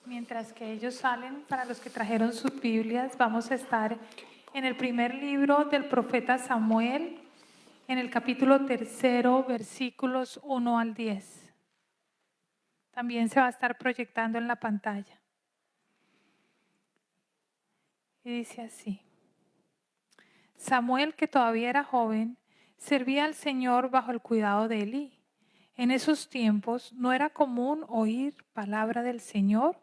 Mientras que ellos salen, para los que trajeron sus Biblias, vamos a estar en el primer libro del profeta Samuel, en el capítulo 3, versículos 1 al 10. También se va a estar proyectando en la pantalla. Y dice así: Samuel, que todavía era joven, servía al Señor bajo el cuidado de Elí. En esos tiempos no era común oír palabra del Señor,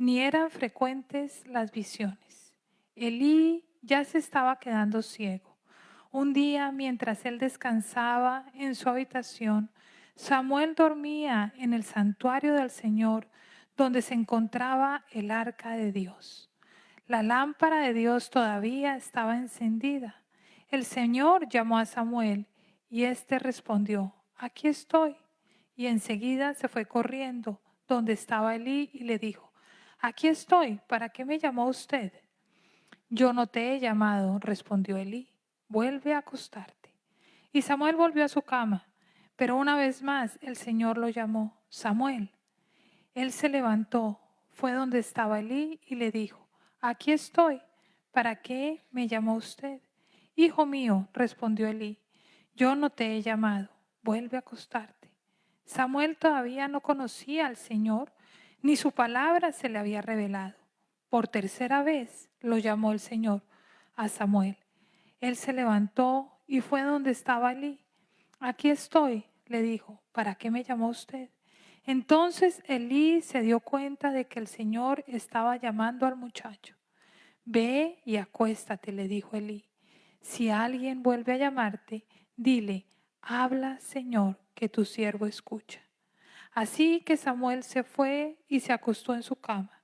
ni eran frecuentes las visiones. Elí ya se estaba quedando ciego. Un día, mientras él descansaba en su habitación, Samuel dormía en el santuario del Señor, donde se encontraba el arca de Dios. La lámpara de Dios todavía estaba encendida. El Señor llamó a Samuel y éste respondió: aquí estoy. Y enseguida se fue corriendo donde estaba Elí y le dijo: aquí estoy, ¿para qué me llamó usted? Yo no te he llamado, respondió Elí. Vuelve a acostarte. Y Samuel volvió a su cama, pero una vez más el Señor lo llamó: Samuel. Él se levantó, fue donde estaba Elí y le dijo: aquí estoy, ¿para qué me llamó usted? Hijo mío, respondió Elí, yo no te he llamado, vuelve a acostarte. Samuel todavía no conocía al Señor, ni su palabra se le había revelado. Por tercera vez lo llamó el Señor a Samuel. Él se levantó y fue donde estaba Elí. Aquí estoy, le dijo, ¿para qué me llamó usted? Entonces Elí se dio cuenta de que el Señor estaba llamando al muchacho. Ve y acuéstate, le dijo Elí. Si alguien vuelve a llamarte, dile: habla, Señor, que tu siervo escucha. Así que Samuel se fue y se acostó en su cama.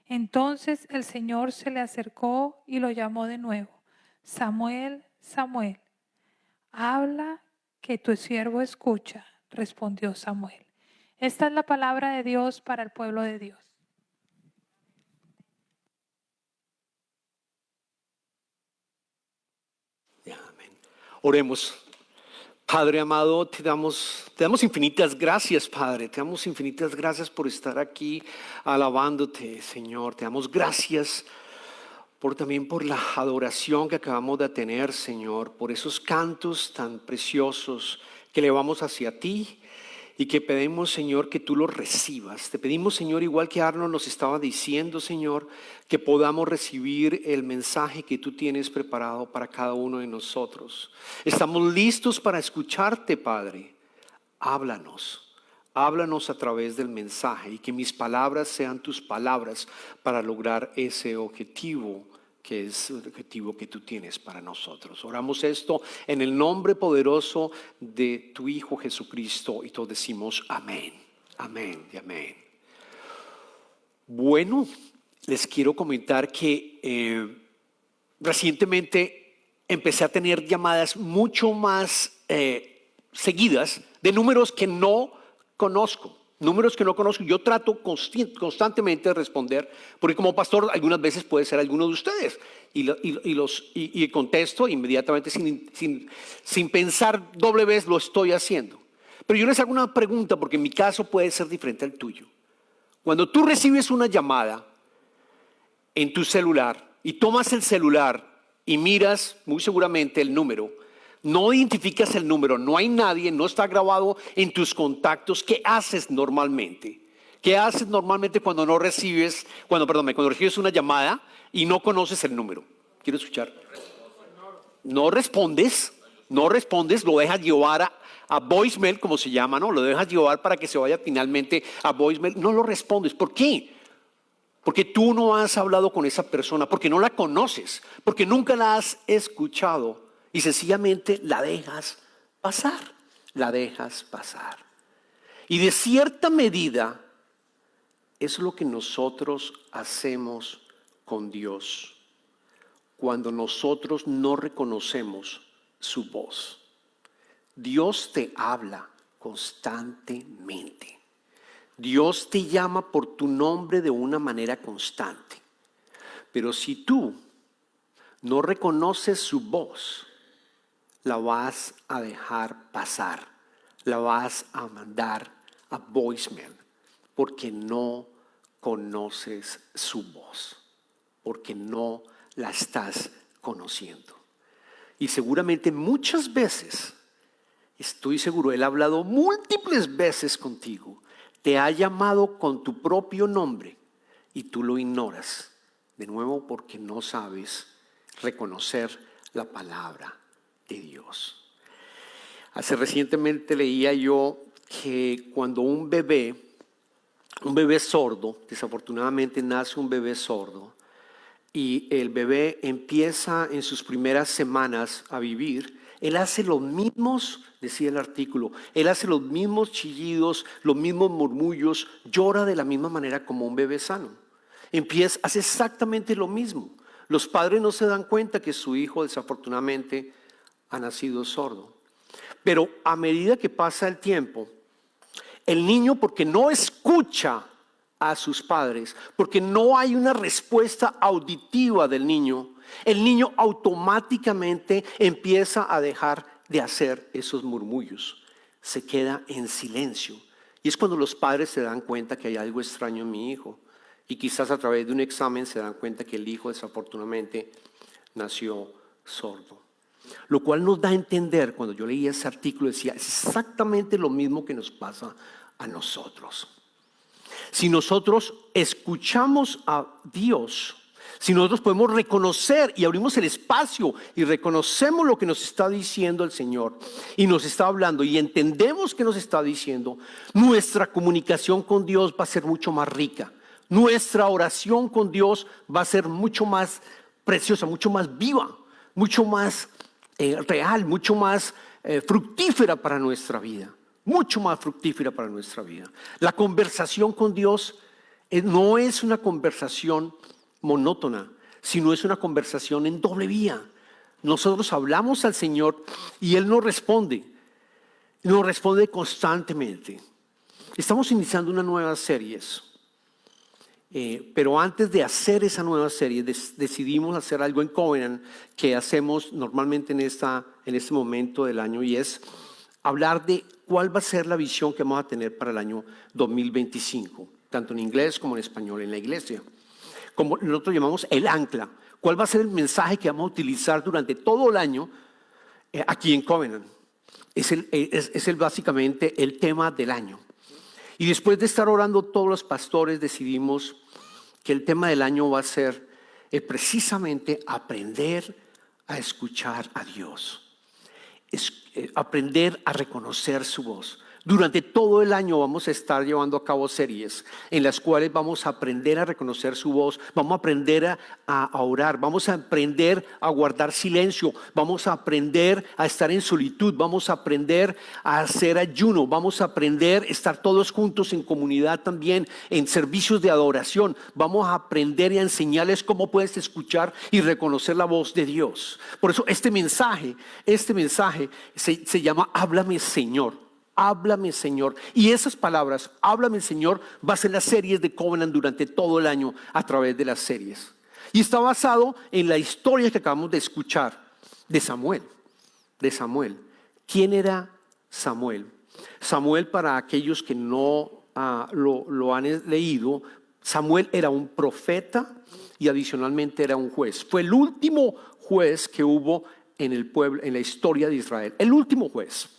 Entonces el Señor se le acercó y lo llamó de nuevo: Samuel, Samuel. Habla, que tu siervo escucha, respondió Samuel. Esta es la palabra de Dios para el pueblo de Dios. Amén. Oremos. Padre amado, te damos infinitas gracias, Padre. Te damos infinitas gracias por estar aquí alabándote, Señor. Te damos gracias también por la adoración que acabamos de tener, Señor, por esos cantos tan preciosos que elevamos hacia ti y que pedimos, Señor, que tú los recibas. Te pedimos, Señor, igual que Arnold nos estaba diciendo, Señor, que podamos recibir el mensaje que tú tienes preparado para cada uno de nosotros. Estamos listos para escucharte, Padre. Háblanos. Háblanos a través del mensaje y que mis palabras sean tus palabras para lograr ese objetivo que es el objetivo que tú tienes para nosotros. Oramos esto en el nombre poderoso de tu Hijo Jesucristo y todos decimos amén, amén y amén. Bueno, les quiero comentar que recientemente empecé a tener llamadas mucho más seguidas de números que no conozco. Yo trato constantemente de responder, porque como pastor algunas veces puede ser alguno de ustedes y contesto inmediatamente sin pensar doble vez, lo estoy haciendo. Pero yo les hago una pregunta, porque en mi caso puede ser diferente al tuyo. Cuando tú recibes una llamada en tu celular y tomas el celular y miras muy seguramente el número, no identificas el número, no hay nadie, no está grabado en tus contactos. ¿Qué haces normalmente? ¿Qué haces normalmente cuando recibes una llamada y no conoces el número? Quiero escuchar. No respondes, lo dejas llevar a voicemail, como se llama, ¿no? Lo dejas llevar para que se vaya finalmente a voicemail. No lo respondes. ¿Por qué? Porque tú no has hablado con esa persona, porque no la conoces, porque nunca la has escuchado y sencillamente la dejas pasar, Y de cierta medida es lo que nosotros hacemos con Dios cuando nosotros no reconocemos su voz. Dios te habla constantemente. Dios te llama por tu nombre de una manera constante. Pero si tú no reconoces su voz, la vas a dejar pasar, la vas a mandar a voicemail, porque no conoces su voz, porque no la estás conociendo. Y seguramente muchas veces, estoy seguro, Él ha hablado múltiples veces contigo, te ha llamado con tu propio nombre y tú lo ignoras. De nuevo, porque no sabes reconocer la palabra de Dios. Hace recientemente leía yo que cuando un bebé sordo, desafortunadamente nace un bebé sordo, y el bebé empieza en sus primeras semanas a vivir, él hace los mismos, decía el artículo, él hace los mismos chillidos, los mismos murmullos, llora de la misma manera como un bebé sano. Hace exactamente lo mismo. Los padres no se dan cuenta que su hijo desafortunadamente ha nacido sordo. Pero a medida que pasa el tiempo, el niño, porque no escucha a sus padres, porque no hay una respuesta auditiva del niño, el niño automáticamente empieza a dejar de hacer esos murmullos. Se queda en silencio. Y es cuando los padres se dan cuenta que hay algo extraño en mi hijo. Y quizás a través de un examen se dan cuenta que el hijo desafortunadamente nació sordo. Lo cual nos da a entender, cuando yo leía ese artículo, decía, es exactamente lo mismo que nos pasa a nosotros. Si nosotros escuchamos a Dios, si nosotros podemos reconocer y abrimos el espacio y reconocemos lo que nos está diciendo el Señor y nos está hablando y entendemos que nos está diciendo, nuestra comunicación con Dios va a ser mucho más rica. Nuestra oración con Dios va a ser mucho más preciosa, mucho más viva, mucho más real, mucho más fructífera para nuestra vida. Mucho más fructífera para nuestra vida. La conversación con Dios no es una conversación monótona, sino es una conversación en doble vía. Nosotros hablamos al Señor y Él nos responde constantemente. Estamos iniciando una nueva serie, pero antes de hacer esa nueva serie decidimos hacer algo en Covenant que hacemos normalmente en este momento del año, y es hablar de cuál va a ser la visión que vamos a tener para el año 2025, tanto en inglés como en español en la iglesia. Como nosotros llamamos el ancla, cuál va a ser el mensaje que vamos a utilizar durante todo el año aquí en Covenant. Es básicamente el tema del año. Y después de estar orando todos los pastores, decidimos que el tema del año va a ser precisamente aprender a escuchar a Dios. Aprender a reconocer su voz. Durante todo el año vamos a estar llevando a cabo series en las cuales vamos a aprender a reconocer su voz, vamos a aprender a orar, vamos a aprender a guardar silencio, vamos a aprender a estar en solitud, vamos a aprender a hacer ayuno, vamos a aprender a estar todos juntos en comunidad también, en servicios de adoración. Vamos a aprender y a enseñarles cómo puedes escuchar y reconocer la voz de Dios. Por eso este mensaje se llama Háblame Señor. Háblame Señor. Y esas palabras, háblame Señor, va a ser las series de Covenant durante todo el año a través de las series. Y está basado en la historia que acabamos de escuchar de Samuel. ¿Quién era Samuel? Samuel, para aquellos que no lo han leído, Samuel era un profeta y adicionalmente era un juez. Fue el último juez que hubo en el pueblo, en la historia de Israel. El último juez.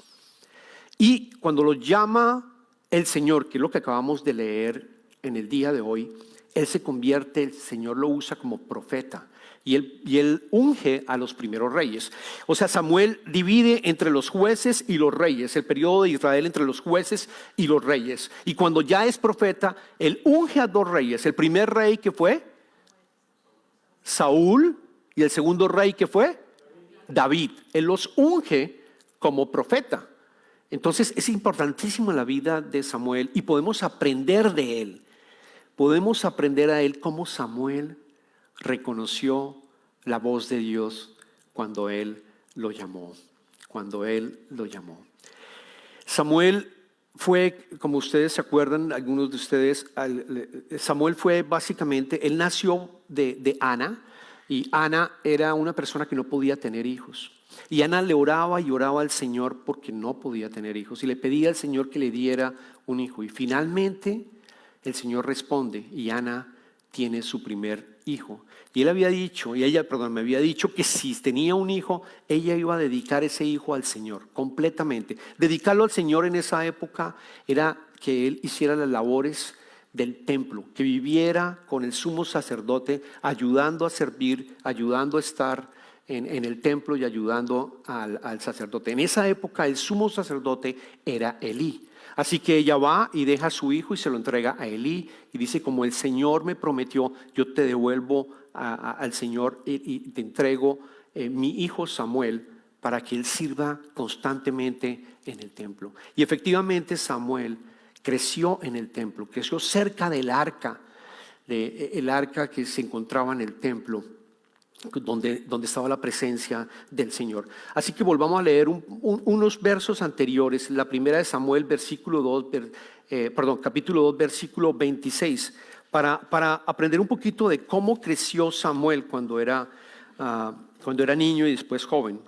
Y cuando lo llama el Señor, que es lo que acabamos de leer en el día de hoy, él se convierte, el Señor lo usa como profeta y él unge a los primeros reyes. O sea, Samuel divide entre los jueces y los reyes, el periodo de Israel entre los jueces y los reyes. Y cuando ya es profeta, él unge a dos reyes. El primer rey que fue Saúl y el segundo rey que fue David. Él los unge como profeta. Entonces es importantísimo la vida de Samuel y podemos aprender de él. Podemos aprender a él cómo Samuel reconoció la voz de Dios cuando él lo llamó. Samuel fue, como ustedes se acuerdan, algunos de ustedes, Samuel fue básicamente, él nació de Ana, y Ana era una persona que no podía tener hijos. Y Ana le oraba y oraba al Señor porque no podía tener hijos y le pedía al Señor que le diera un hijo. Y finalmente el Señor responde y Ana tiene su primer hijo. Y ella me había dicho que si tenía un hijo, ella iba a dedicar ese hijo al Señor, completamente. Dedicarlo al Señor en esa época era que él hiciera las labores del templo, que viviera con el sumo sacerdote, ayudando a servir, ayudando a estar en el templo y ayudando al sacerdote. En esa época el sumo sacerdote era Elí. Así que ella va y deja a su hijo y se lo entrega a Elí y dice: como el Señor me prometió, yo te devuelvo al Señor y te entrego mi hijo Samuel para que él sirva constantemente en el templo. Y efectivamente Samuel creció en el templo, creció cerca del arca, el arca que se encontraba en el templo, donde estaba la presencia del Señor. Así que volvamos a leer unos versos anteriores. La primera de Samuel, capítulo 2, versículo 26, para aprender un poquito de cómo creció Samuel cuando era niño y después joven.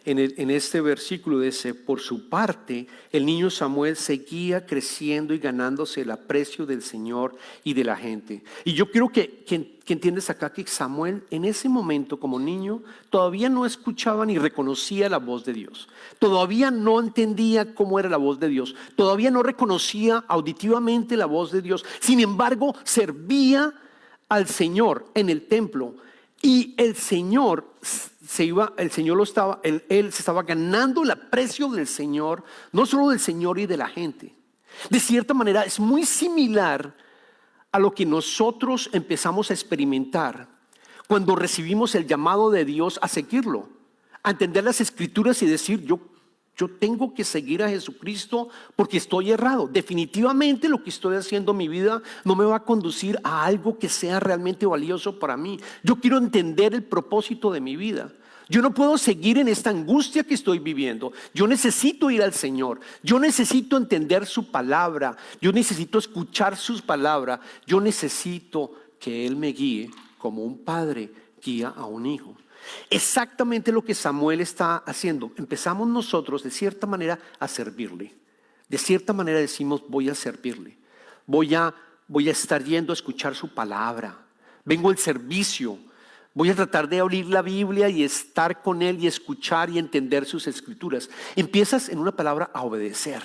En este versículo dice: por su parte, el niño Samuel seguía creciendo y ganándose el aprecio del Señor y de la gente. Y yo quiero que entiendas acá que Samuel en ese momento como niño todavía no escuchaba ni reconocía la voz de Dios. Todavía no entendía cómo era la voz de Dios. Todavía no reconocía auditivamente la voz de Dios. Sin embargo, servía al Señor en el templo. Y el Señor él se estaba ganando el aprecio del Señor, no solo del Señor y de la gente. De cierta manera es muy similar a lo que nosotros empezamos a experimentar cuando recibimos el llamado de Dios a seguirlo, a entender las Escrituras y decir: yo tengo que seguir a Jesucristo porque estoy errado. Definitivamente lo que estoy haciendo en mi vida no me va a conducir a algo que sea realmente valioso para mí. Yo quiero entender el propósito de mi vida. Yo no puedo seguir en esta angustia que estoy viviendo. Yo necesito ir al Señor. Yo necesito entender su palabra. Yo necesito escuchar sus palabras. Yo necesito que Él me guíe como un padre guía a un hijo. Exactamente lo que Samuel está haciendo. Empezamos nosotros de cierta manera a servirle. De cierta manera decimos: voy a servirle. Voy a estar yendo a escuchar su palabra. Vengo al servicio. Voy a tratar de abrir la Biblia y estar con Él y escuchar y entender sus Escrituras. Empiezas, en una palabra, a obedecer.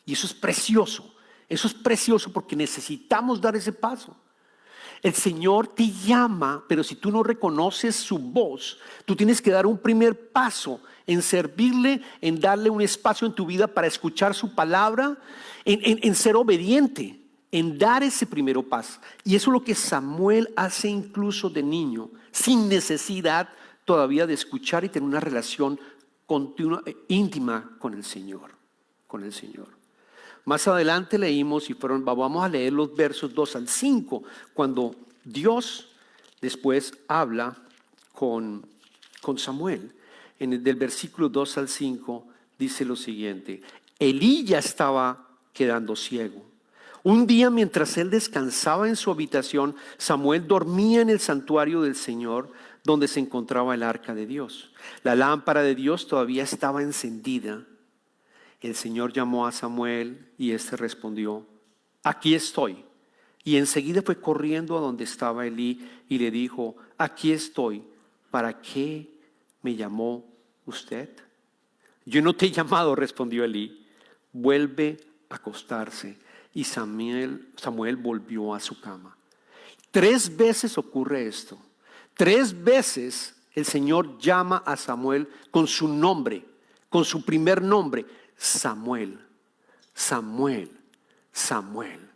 Y eso es precioso. Eso es precioso porque necesitamos dar ese paso. El Señor te llama, pero si tú no reconoces su voz, tú tienes que dar un primer paso en servirle, en darle un espacio en tu vida para escuchar su palabra, en ser obediente, en dar ese primer paso. Y eso es lo que Samuel hace incluso de niño, sin necesidad todavía de escuchar y tener una relación continua, íntima con el Señor. Más adelante leímos vamos a leer los versos 2 al 5, cuando Dios después habla con Samuel. Del versículo 2 al 5 dice lo siguiente: Elí ya estaba quedando ciego. Un día, mientras él descansaba en su habitación, Samuel dormía en el santuario del Señor, donde se encontraba el arca de Dios. La lámpara de Dios todavía estaba encendida. El Señor llamó a Samuel y éste respondió: aquí estoy. Y enseguida fue corriendo a donde estaba Elí y le dijo: aquí estoy. ¿Para qué me llamó usted? Yo no te he llamado, respondió Elí. Vuelve a acostarse. Y Samuel volvió a su cama. 3 veces ocurre esto. 3 veces el Señor llama a Samuel con su nombre, con su primer nombre: Samuel, Samuel, Samuel.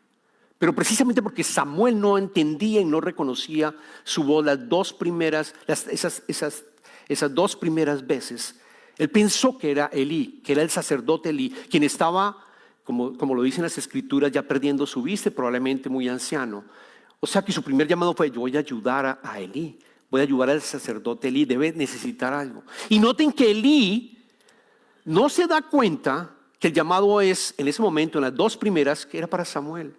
Pero precisamente porque Samuel no entendía y no reconocía su voz esas 2 primeras veces, él pensó que era Elí, que era el sacerdote Elí, quien estaba, como lo dicen las Escrituras, ya perdiendo su vista, probablemente muy anciano. O sea que su primer llamado fue: yo voy a ayudar a Elí, voy a ayudar al sacerdote Elí, debe necesitar algo. Y noten que Elí no se da cuenta que el llamado es, en ese momento, en las 2 primeras, que era para Samuel.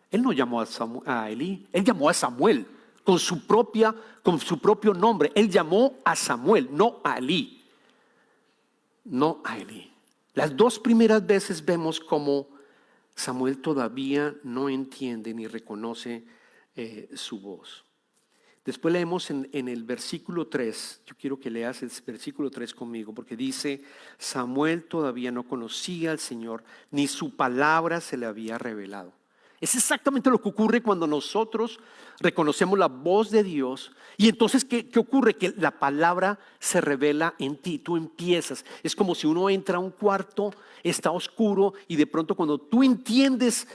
Él no llamó a Elí, él llamó a Samuel con su propio nombre. Él llamó a Samuel, no a Elí. No a Elí. Las 2 primeras veces vemos cómo Samuel todavía no entiende ni reconoce su voz. Después leemos en el versículo 3, yo quiero que leas el versículo 3 conmigo, porque dice, Samuel todavía no conocía al Señor, ni su palabra se le había revelado. Es exactamente lo que ocurre cuando nosotros reconocemos la voz de Dios. Y entonces, ¿qué ocurre? Que la palabra se revela en ti, tú empiezas. Es como si uno entra a un cuarto, está oscuro y de pronto cuando tú entiendes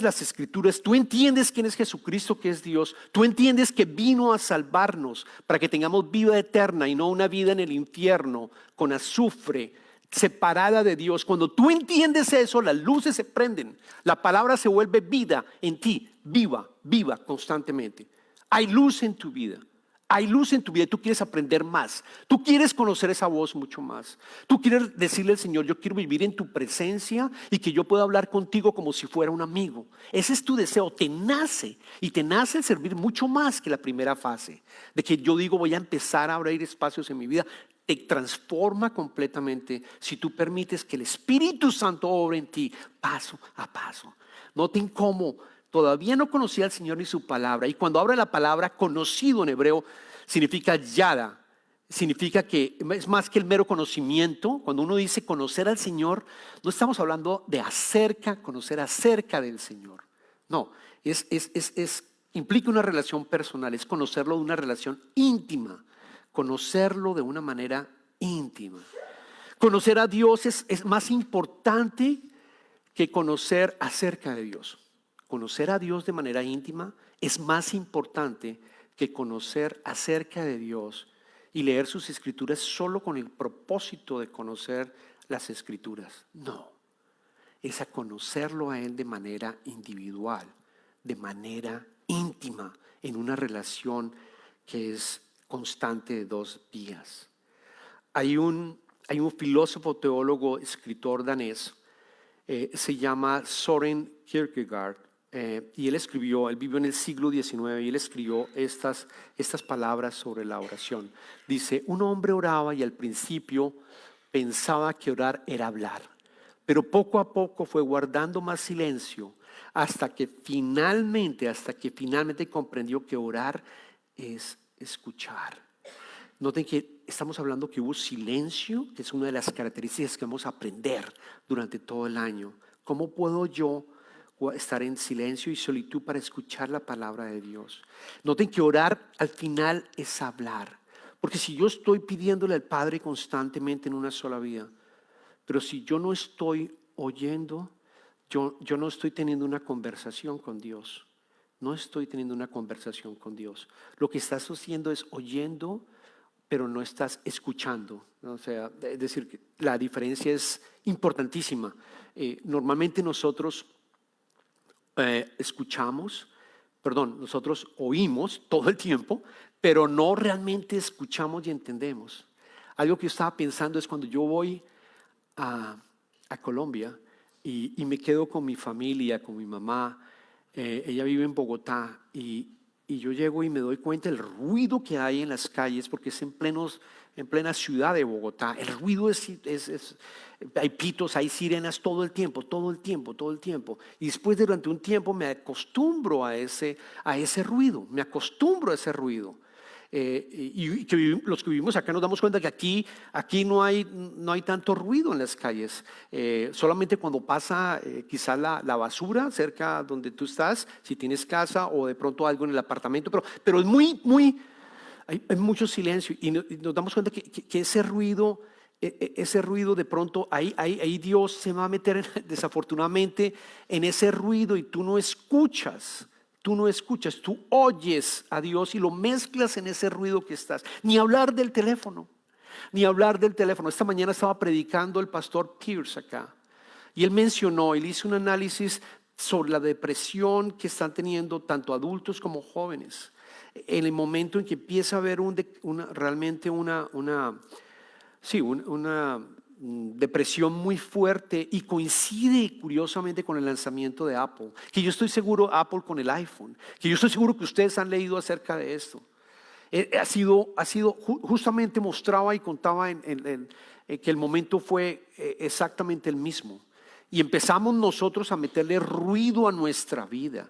las escrituras, tú entiendes quién es Jesucristo, que es Dios, tú entiendes que vino a salvarnos para que tengamos vida eterna y no una vida en el infierno con azufre, separada de Dios. Cuando tú entiendes eso, las luces se prenden, la palabra se vuelve vida en ti, viva constantemente. Hay luz en tu vida. Hay luz en tu vida y tú quieres aprender más. Tú quieres conocer esa voz mucho más. Tú quieres decirle al Señor, yo quiero vivir en tu presencia y que yo pueda hablar contigo como si fuera un amigo. Ese es tu deseo, te nace y te nace el servir mucho más que la primera fase. De que yo digo voy a empezar a abrir espacios en mi vida. Te transforma completamente si tú permites que el Espíritu Santo obre en ti paso a paso. Noten cómo todavía no conocía al Señor ni su palabra. Y cuando abre la palabra conocido en hebreo significa yada. Significa que es más que el mero conocimiento. Cuando uno dice conocer al Señor, no estamos hablando de conocer acerca del Señor. No, implica una relación personal, es conocerlo de una relación íntima. Conocerlo de una manera íntima. Conocer a Dios es más importante que conocer acerca de Dios. Conocer a Dios de manera íntima es más importante que conocer acerca de Dios y leer sus escrituras solo con el propósito de conocer las escrituras. No, es a conocerlo a Él de manera individual, de manera íntima, en una relación que es constante de 2 vías. Hay un filósofo, teólogo, escritor danés, se llama Søren Kierkegaard, y él vivió en el siglo XIX y él escribió estas palabras sobre la oración. Dice, un hombre oraba y al principio pensaba que orar era hablar, pero poco a poco fue guardando más silencio hasta que finalmente comprendió que orar es escuchar. Noten que estamos hablando que hubo silencio, que es una de las características que vamos a aprender durante todo el año. ¿Cómo puedo yo estar en silencio y solitud para escuchar la palabra de Dios? Noten que orar al final es hablar. Porque si yo estoy pidiéndole al Padre constantemente en una sola vida, pero si yo no estoy oyendo, yo no estoy teniendo una conversación con Dios. No estoy teniendo una conversación con Dios. Lo que estás haciendo es oyendo, pero no estás escuchando. O sea, es decir, que la diferencia es importantísima. Normalmente nosotros nosotros oímos todo el tiempo, pero no realmente escuchamos y entendemos. Algo que yo estaba pensando es cuando yo voy a Colombia y me quedo con mi familia, con mi mamá. Ella vive en Bogotá y yo llego y me doy cuenta del ruido que hay en las calles porque es en plena ciudad de Bogotá. El ruido hay pitos, hay sirenas todo el tiempo. Y después durante un tiempo me acostumbro a ese ruido, Y los que vivimos acá nos damos cuenta que aquí no hay tanto ruido en las calles. Solamente cuando pasa quizás la basura cerca donde tú estás, si tienes casa o de pronto algo en el apartamento, pero es hay mucho silencio y nos damos cuenta que ese ruido de pronto ahí Dios se va a meter desafortunadamente en ese ruido y tú no escuchas. Tú oyes a Dios y lo mezclas en ese ruido que estás. Ni hablar del teléfono. Esta mañana estaba predicando el pastor Pierce acá y él hizo un análisis sobre la depresión que están teniendo tanto adultos como jóvenes. En el momento en que empieza a haber realmente una depresión muy fuerte y coincide curiosamente con el lanzamiento de Apple, que yo estoy seguro, Apple con el iPhone, que yo estoy seguro que ustedes han leído acerca de esto. Justamente mostraba y contaba que el momento fue exactamente el mismo. y empezamos nosotros a meterle ruido a nuestra vida.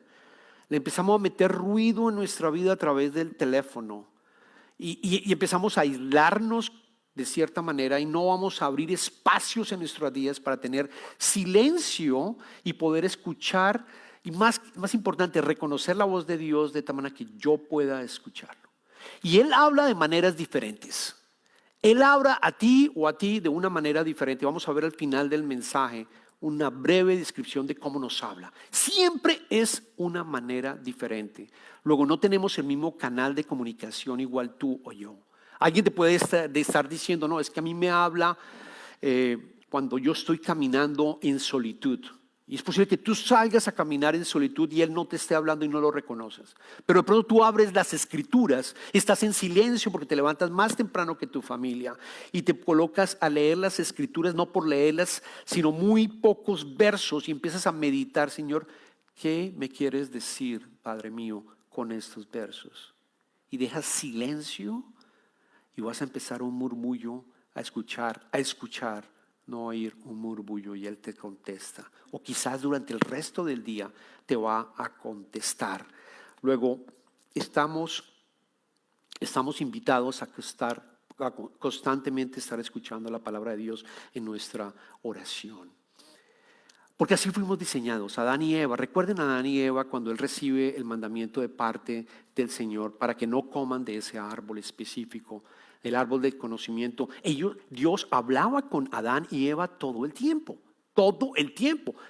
Le empezamos a meter ruido en nuestra vida a través del teléfono y empezamos a aislarnos de cierta manera y no vamos a abrir espacios en nuestros días para tener silencio y poder escuchar y más importante, reconocer la voz de Dios de tal manera que yo pueda escucharlo. Y Él habla de maneras diferentes. Él habla a ti o a ti de una manera diferente. Vamos a ver al final del mensaje una breve descripción de cómo nos habla. Siempre es una manera diferente. Luego no tenemos el mismo canal de comunicación igual tú o yo. Alguien te puede estar diciendo, no, es que a mí me habla cuando yo estoy caminando en solitud. Y es posible que tú salgas a caminar en solitud y Él no te esté hablando y no lo reconoces. Pero de pronto tú abres las escrituras, estás en silencio porque te levantas más temprano que tu familia y te colocas a leer las escrituras, no por leerlas, sino muy pocos versos y empiezas a meditar, Señor, ¿qué me quieres decir, Padre mío, con estos versos? Y dejas silencio y vas a empezar un murmullo a escuchar, no oír un murmullo y Él te contesta. O quizás durante el resto del día te va a contestar. Luego estamos invitados a constantemente estar escuchando la palabra de Dios en nuestra oración. Porque así fuimos diseñados, Adán y Eva. Recuerden a Adán y Eva cuando él recibe el mandamiento de parte del Señor para que no coman de ese árbol específico, el árbol del conocimiento. Dios hablaba con Adán y Eva todo el tiempo.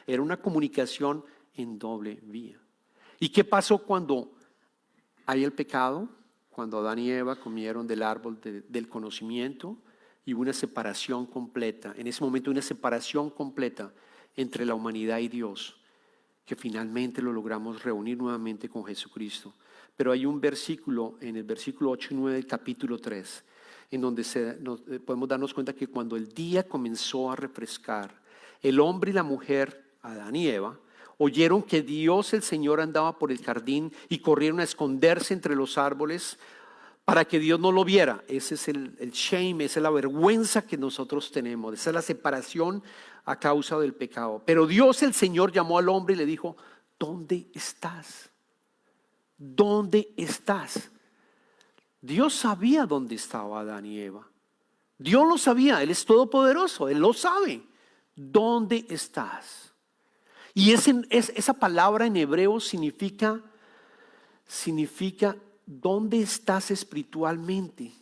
Era una comunicación en doble vía. ¿Y qué pasó cuando hay el pecado? Cuando Adán y Eva comieron del árbol del conocimiento y hubo una separación completa. En ese momento una separación completa entre la humanidad y Dios, que finalmente lo logramos reunir nuevamente con Jesucristo. Pero hay un versículo, en el versículo 8 y 9 del capítulo 3, en donde podemos darnos cuenta que cuando el día comenzó a refrescar, el hombre y la mujer, Adán y Eva, oyeron que Dios el Señor andaba por el jardín y corrieron a esconderse entre los árboles para que Dios no lo viera. Ese es el shame, esa es la vergüenza que nosotros tenemos, esa es la separación a causa del pecado. Pero Dios el Señor llamó al hombre y le dijo, ¿dónde estás? ¿Dónde estás? Dios sabía dónde estaba Adán y Eva. Dios lo sabía, Él es todopoderoso, Él lo sabe. ¿Dónde estás? Y esa palabra en hebreo significa ¿dónde estás espiritualmente?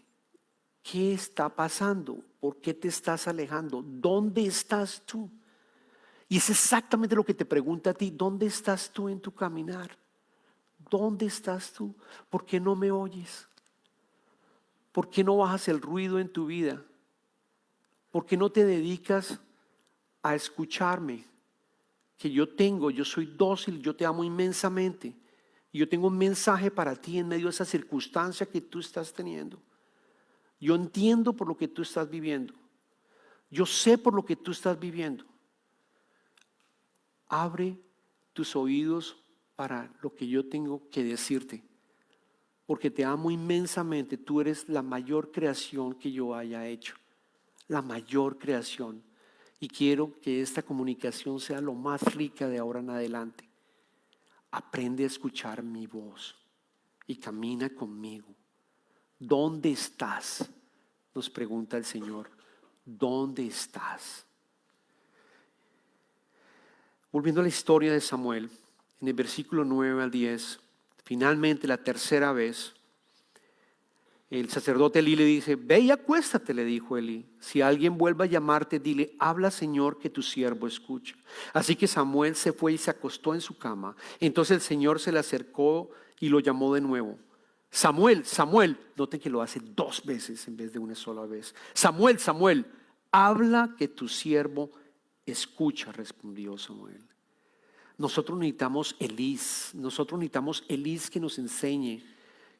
¿Qué está pasando? ¿Por qué te estás alejando? ¿Dónde estás tú? Y es exactamente lo que te pregunta a ti. ¿Dónde estás tú en tu caminar? ¿Dónde estás tú? ¿Por qué no me oyes? ¿Por qué no bajas el ruido en tu vida? ¿Por qué no te dedicas a escucharme? Que yo soy dócil, yo te amo inmensamente. Y yo tengo un mensaje para ti en medio de esa circunstancia que tú estás teniendo. Yo entiendo por lo que tú estás viviendo. Yo sé por lo que tú estás viviendo. Abre tus oídos para lo que yo tengo que decirte. Porque te amo inmensamente. Tú eres la mayor creación que yo haya hecho. La mayor creación. Y quiero que esta comunicación sea lo más rica de ahora en adelante. Aprende a escuchar mi voz y camina conmigo. ¿Dónde estás? Nos pregunta el Señor. ¿Dónde estás? Volviendo a la historia de Samuel, en el versículo 9 al 10, finalmente la tercera vez, el sacerdote Elí le dice, ve y acuéstate, le dijo Elí. Si alguien vuelve a llamarte, dile, habla Señor, que tu siervo escucha. Así que Samuel se fue y se acostó en su cama. Entonces el Señor se le acercó y lo llamó de nuevo. Samuel, Samuel, noten que lo hace 2 veces en vez de una sola vez. Samuel, Samuel, habla que tu siervo escucha, respondió Samuel. Nosotros necesitamos Elís que nos enseñe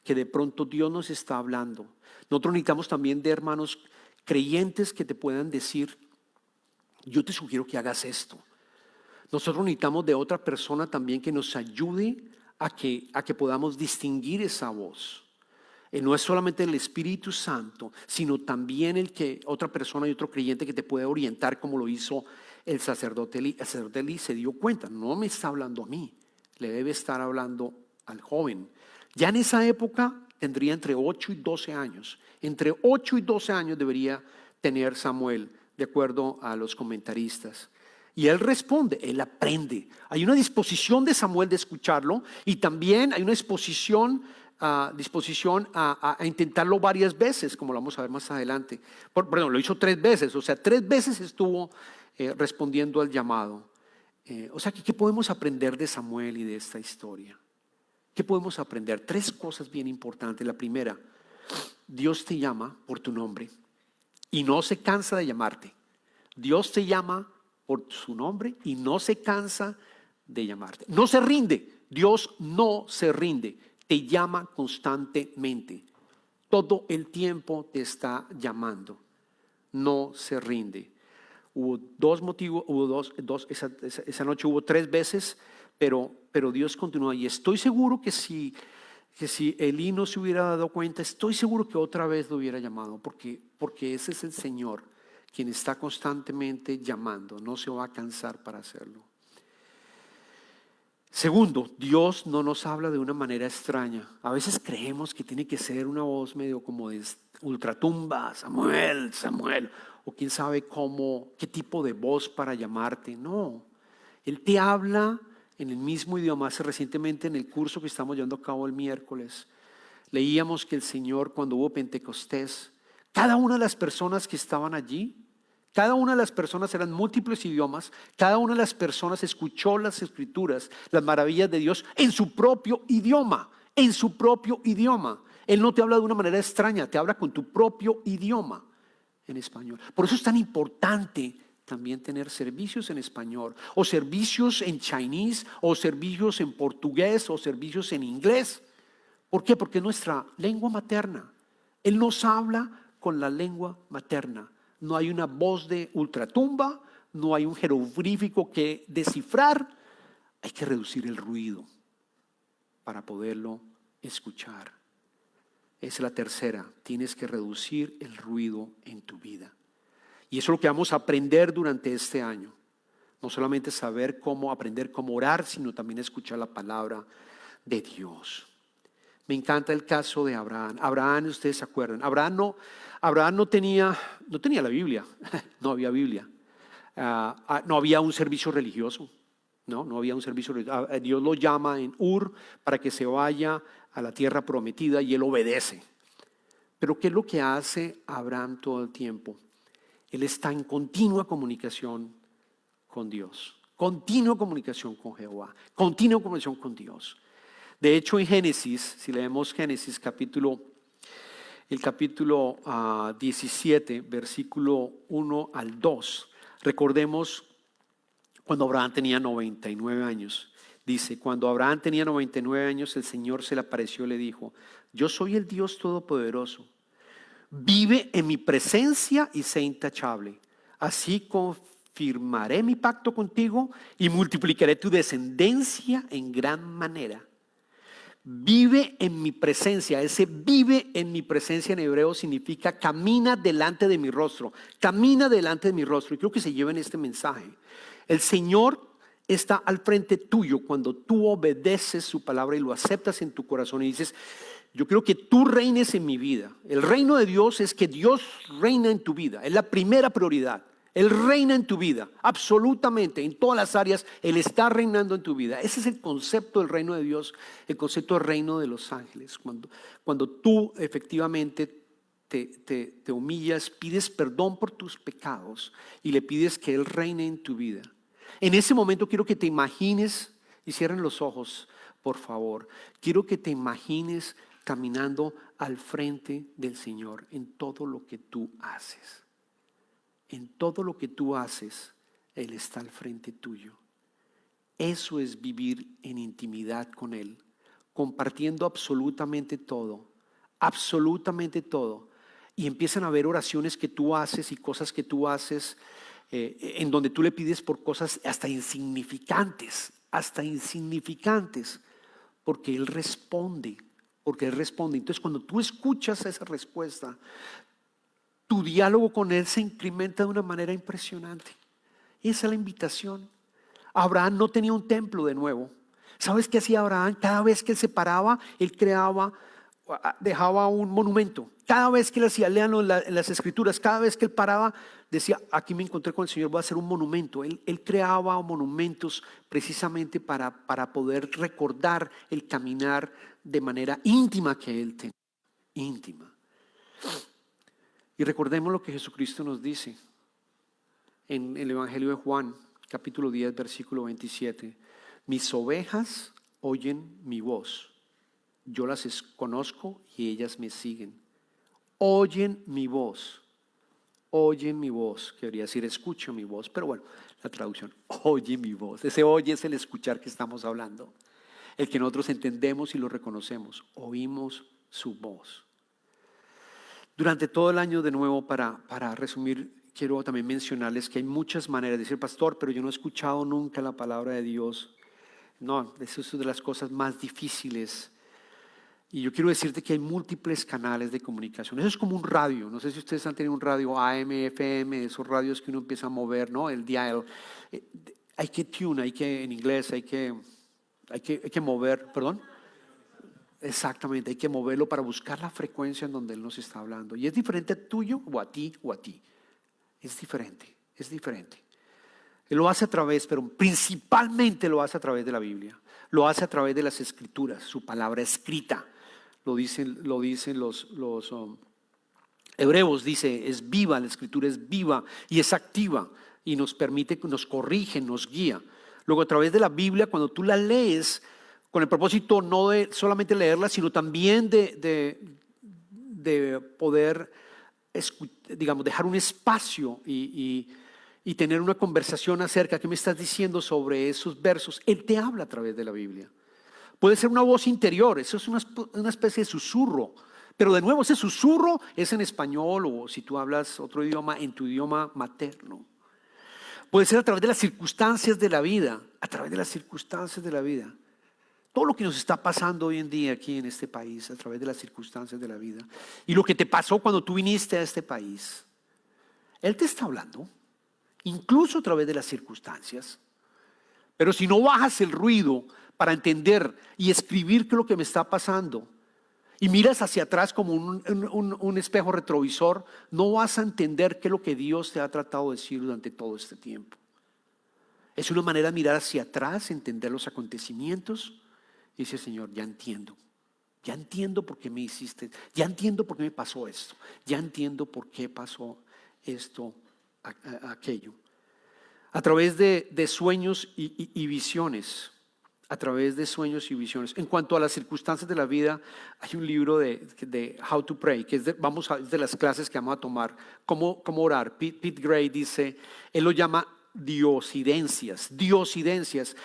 que de pronto Dios nos está hablando. Nosotros necesitamos también de hermanos creyentes que te puedan decir, yo te sugiero que hagas esto. Nosotros necesitamos de otra persona también que nos ayude a que podamos distinguir esa voz. No es solamente el Espíritu Santo, sino también otra persona y otro creyente que te puede orientar como lo hizo el sacerdote Elí se dio cuenta, no me está hablando a mí, le debe estar hablando al joven. Ya en esa época tendría entre 8 y 12 años. Entre 8 y 12 años debería tener Samuel, de acuerdo a los comentaristas. Y él responde, él aprende. Hay una disposición de Samuel de escucharlo y también hay una disposición a intentarlo varias veces, como lo vamos a ver más adelante. Perdón, lo hizo 3 veces, o sea, 3 veces estuvo respondiendo al llamado. O sea, ¿qué podemos aprender de Samuel y de esta historia? ¿Qué podemos aprender? 3 cosas bien importantes. La primera, Dios te llama por tu nombre y no se cansa de llamarte. Dios te llama por su nombre y no se cansa de llamarte. No se rinde. Dios no se rinde. Te llama constantemente. Todo el tiempo te está llamando. No se rinde. Hubo 2 motivos, esa noche hubo 3 veces, pero Dios continúa. Y estoy seguro que si Elí no se hubiera dado cuenta, estoy seguro que otra vez lo hubiera llamado, porque ese es el Señor quien está constantemente llamando, no se va a cansar para hacerlo. Segundo, Dios no nos habla de una manera extraña. A veces creemos que tiene que ser una voz medio como de ultratumba, Samuel, Samuel, o quién sabe qué tipo de voz para llamarte. No, Él te habla en el mismo idioma. Hace recientemente en el curso que estamos llevando a cabo el miércoles, leíamos que el Señor, cuando hubo Pentecostés, cada una de las personas que estaban allí, cada una de las personas eran múltiples idiomas, cada una de las personas escuchó las escrituras, las maravillas de Dios en su propio idioma, en su propio idioma. Él no te habla de una manera extraña, te habla con tu propio idioma en español. Por eso es tan importante también tener servicios en español, o servicios en chinese, o servicios en portugués, o servicios en inglés. ¿Por qué? Porque es nuestra lengua materna. Él nos habla con la lengua materna. No hay una voz de ultratumba, no hay un jeroglífico que descifrar. Hay que reducir el ruido para poderlo escuchar. Esa es la tercera. Tienes que reducir el ruido en tu vida. Y eso es lo que vamos a aprender durante este año. No solamente aprender cómo orar, sino también escuchar la palabra de Dios. Me encanta el caso de Abraham. Abraham, ustedes se acuerdan, Abraham no tenía la Biblia, no había Biblia. No había un servicio religioso, no había un servicio religioso. Dios lo llama en Ur para que se vaya a la tierra prometida y él obedece. Pero ¿qué es lo que hace Abraham todo el tiempo? Él está en continua comunicación con Dios, continua comunicación con Jehová, continua comunicación con Dios. De hecho, en Génesis, si leemos Génesis capítulo 17, versículo 1 al 2, recordemos cuando Abraham tenía 99 años. Dice, cuando Abraham tenía 99 años, el Señor se le apareció y le dijo, yo soy el Dios Todopoderoso. Vive en mi presencia y sé intachable. Así confirmaré mi pacto contigo y multiplicaré tu descendencia en gran manera. Vive en mi presencia. Ese vive en mi presencia en hebreo significa camina delante de mi rostro. Camina delante de mi rostro. Y creo que se lleven este mensaje. El Señor está al frente tuyo cuando tú obedeces su palabra y lo aceptas en tu corazón y dices, yo quiero que tú reines en mi vida. El reino de Dios es que Dios reina en tu vida. Es la primera prioridad. Él reina en tu vida, absolutamente, en todas las áreas. Él está reinando en tu vida. Ese es el concepto del reino de Dios, el concepto del reino de los ángeles. Cuando tú efectivamente te humillas, pides perdón por tus pecados y le pides que Él reine en tu vida. En ese momento quiero que te imagines, y cierren los ojos, por favor. Quiero que te imagines caminando al frente del Señor en todo lo que tú haces. En todo lo que tú haces, Él está al frente tuyo. Eso es vivir en intimidad con Él, compartiendo absolutamente todo, y empiezan a haber oraciones que tú haces y cosas que tú haces en donde tú le pides por cosas hasta insignificantes, porque Él responde. Entonces, cuando tú escuchas esa respuesta, tu diálogo con Él se incrementa de una manera impresionante. Esa es la invitación. Abraham no tenía un templo de nuevo. ¿Sabes qué hacía Abraham? Cada vez que él se paraba, él creaba, dejaba un monumento. Cada vez que él hacía, léanlo en las escrituras, cada vez que él paraba, decía, aquí me encontré con el Señor, voy a hacer un monumento. Él creaba monumentos precisamente para poder recordar el caminar de manera íntima que él tenía. Íntima. Y recordemos lo que Jesucristo nos dice en el Evangelio de Juan, capítulo 10, versículo 27. Mis ovejas oyen mi voz. Yo las conozco y ellas me siguen. Oyen mi voz. Oyen mi voz. Quería decir escucho mi voz, pero bueno, la traducción, oye mi voz. Ese oye es el escuchar que estamos hablando. El que nosotros entendemos y lo reconocemos. Oímos su voz. Durante todo el año, de nuevo, para resumir, quiero también mencionarles que hay muchas maneras de decir, pastor, pero yo no he escuchado nunca la palabra de Dios. No, eso es de las cosas más difíciles. Y yo quiero decirte que hay múltiples canales de comunicación. Eso es como un radio. No sé si ustedes han tenido un radio AM, FM, esos radios que uno empieza a mover, ¿no? El dial. Hay que tune, en inglés, hay que mover, perdón. Exactamente, hay que moverlo para buscar la frecuencia en donde Él nos está hablando. Y es diferente a tuyo o a ti o a ti. Es diferente, es diferente. Él lo hace a través, pero principalmente lo hace a través de la Biblia. Lo hace a través de las Escrituras, su palabra escrita. Lo dicen los hebreos, dice, es viva, la Escritura es viva y es activa y nos permite, nos corrige, nos guía. Luego a través de la Biblia, cuando tú la lees, con el propósito no de solamente leerla, sino también de poder, digamos, dejar un espacio y tener una conversación acerca, ¿qué me estás diciendo sobre esos versos? Él te habla a través de la Biblia. Puede ser una voz interior, eso es una especie de susurro. Pero de nuevo, ese susurro es en español o si tú hablas otro idioma, en tu idioma materno. Puede ser a través de las circunstancias de la vida, a través de las circunstancias de la vida. Todo lo que nos está pasando hoy en día aquí en este país, a través de las circunstancias de la vida. Y lo que te pasó cuando tú viniste a este país. Él te está hablando, incluso a través de las circunstancias. Pero si no bajas el ruido para entender y escribir qué es lo que me está pasando, y miras hacia atrás como un espejo retrovisor, no vas a entender qué es lo que Dios te ha tratado de decir durante todo este tiempo. Es una manera de mirar hacia atrás, entender los acontecimientos y decir, Señor, ya entiendo por qué me hiciste, ya entiendo por qué me pasó esto, ya entiendo por qué pasó esto, aquello. A través de sueños y visiones. A través de sueños y visiones. En cuanto a las circunstancias de la vida, hay un libro de How to Pray, que es de las clases que vamos a tomar. Cómo orar. Pete Gray dice, él lo llama diosidencias.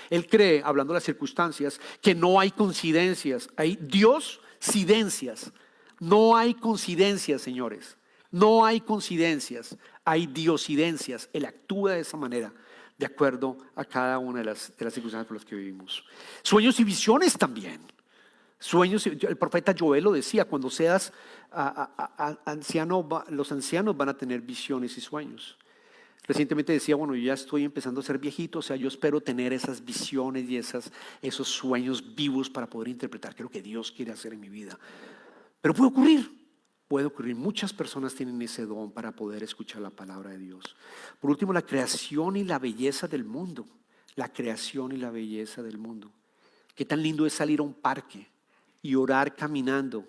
Él cree, hablando de las circunstancias, que no hay coincidencias. Hay diosidencias. No hay coincidencias, señores. No hay coincidencias, hay diosidencias. Él actúa de esa manera, de acuerdo a cada una de las circunstancias por las que vivimos. Sueños y visiones también. Sueños, el profeta Joel lo decía, cuando seas anciano, los ancianos van a tener visiones y sueños. Recientemente decía, bueno, yo ya estoy empezando a ser viejito, o sea, yo espero tener esas visiones y esos sueños vivos para poder interpretar qué es lo que Dios quiere hacer en mi vida. Pero puede ocurrir. Muchas personas tienen ese don para poder escuchar la palabra de Dios. Por último, la creación y la belleza del mundo. La creación y la belleza del mundo. Qué tan lindo es salir a un parque y orar caminando,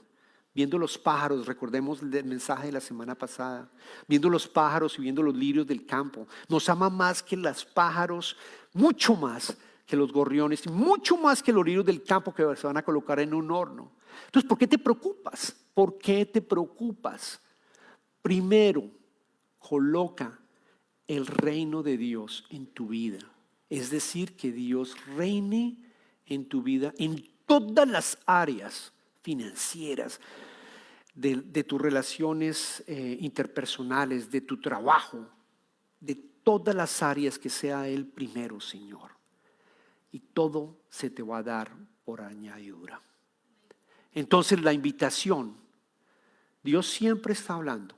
viendo los pájaros. Recordemos el mensaje de la semana pasada. Viendo los pájaros y viendo los lirios del campo. Nos ama más que los pájaros, mucho más que los gorriones, y mucho más que los lirios del campo que se van a colocar en un horno. Entonces, ¿por qué te preocupas? ¿Por qué te preocupas? Primero, coloca el reino de Dios en tu vida. Es decir, que Dios reine en tu vida en todas las áreas financieras, de tus relaciones interpersonales, de tu trabajo, de todas las áreas, que sea Él primero, Señor. Y todo se te va a dar por añadidura. Entonces la invitación, Dios siempre está hablando,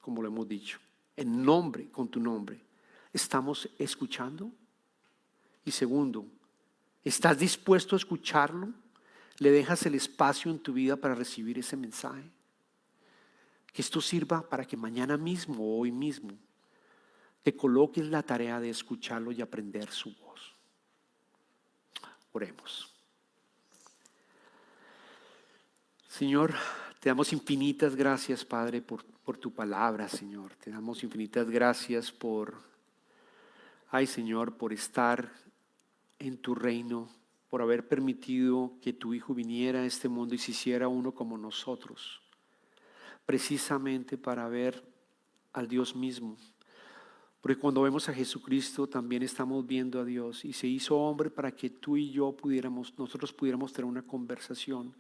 como lo hemos dicho, en nombre, con tu nombre. ¿estamos escuchando? Y segundo, ¿estás dispuesto a escucharlo? ¿Le dejas el espacio en tu vida para recibir ese mensaje? Que esto sirva para que mañana mismo o hoy mismo te coloques la tarea de escucharlo y aprender su voz. Oremos. Señor, te damos infinitas gracias, Padre, por tu palabra, Señor. Te damos infinitas gracias Señor, por estar en tu reino, por haber permitido que tu Hijo viniera a este mundo y se hiciera uno como nosotros, precisamente para ver al Dios mismo. Porque cuando vemos a Jesucristo también estamos viendo a Dios, y se hizo hombre para que tú y yo nosotros pudiéramos tener una conversación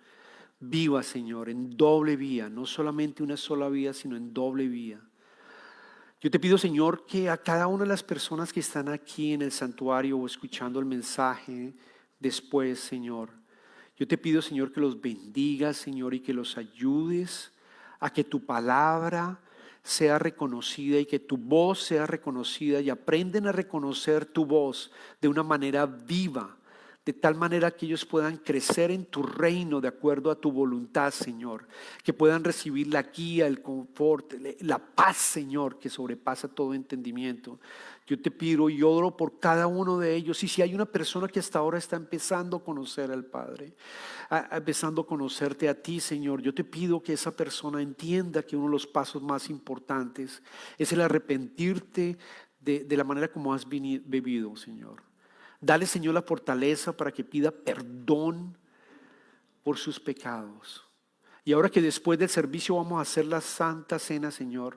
viva, Señor, en doble vía, no solamente una sola vía, sino en doble vía. Yo te pido, Señor, que a cada una de las personas que están aquí en el santuario o escuchando el mensaje después, Señor, yo te pido, Señor, que los bendigas, Señor, y que los ayudes a que tu palabra sea reconocida y que tu voz sea reconocida, y aprenden a reconocer tu voz de una manera viva, de tal manera que ellos puedan crecer en tu reino de acuerdo a tu voluntad, Señor. Que puedan recibir la guía, el confort, la paz, Señor, que sobrepasa todo entendimiento. Yo te pido y oro por cada uno de ellos. Y si hay una persona que hasta ahora está empezando a conocer al Padre, empezando a conocerte a ti, Señor, yo te pido que esa persona entienda que uno de los pasos más importantes es el arrepentirte de la manera como has vivido, Señor. Dale, Señor, la fortaleza para que pida perdón por sus pecados. Y ahora que después del servicio vamos a hacer la Santa Cena, Señor,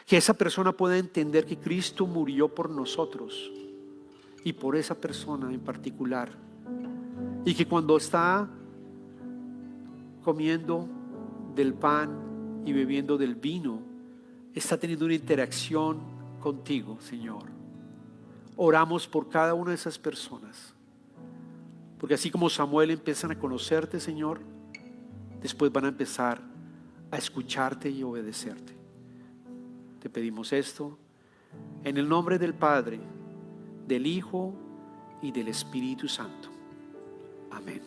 que esa persona pueda entender que Cristo murió por nosotros y por esa persona en particular. Y que cuando está comiendo del pan y bebiendo del vino, está teniendo una interacción contigo, Señor. Oramos por cada una de esas personas, porque así como Samuel empiezan a conocerte, Señor, después van a empezar a escucharte y obedecerte. Te pedimos esto en el nombre del Padre, del Hijo y del Espíritu Santo. Amén.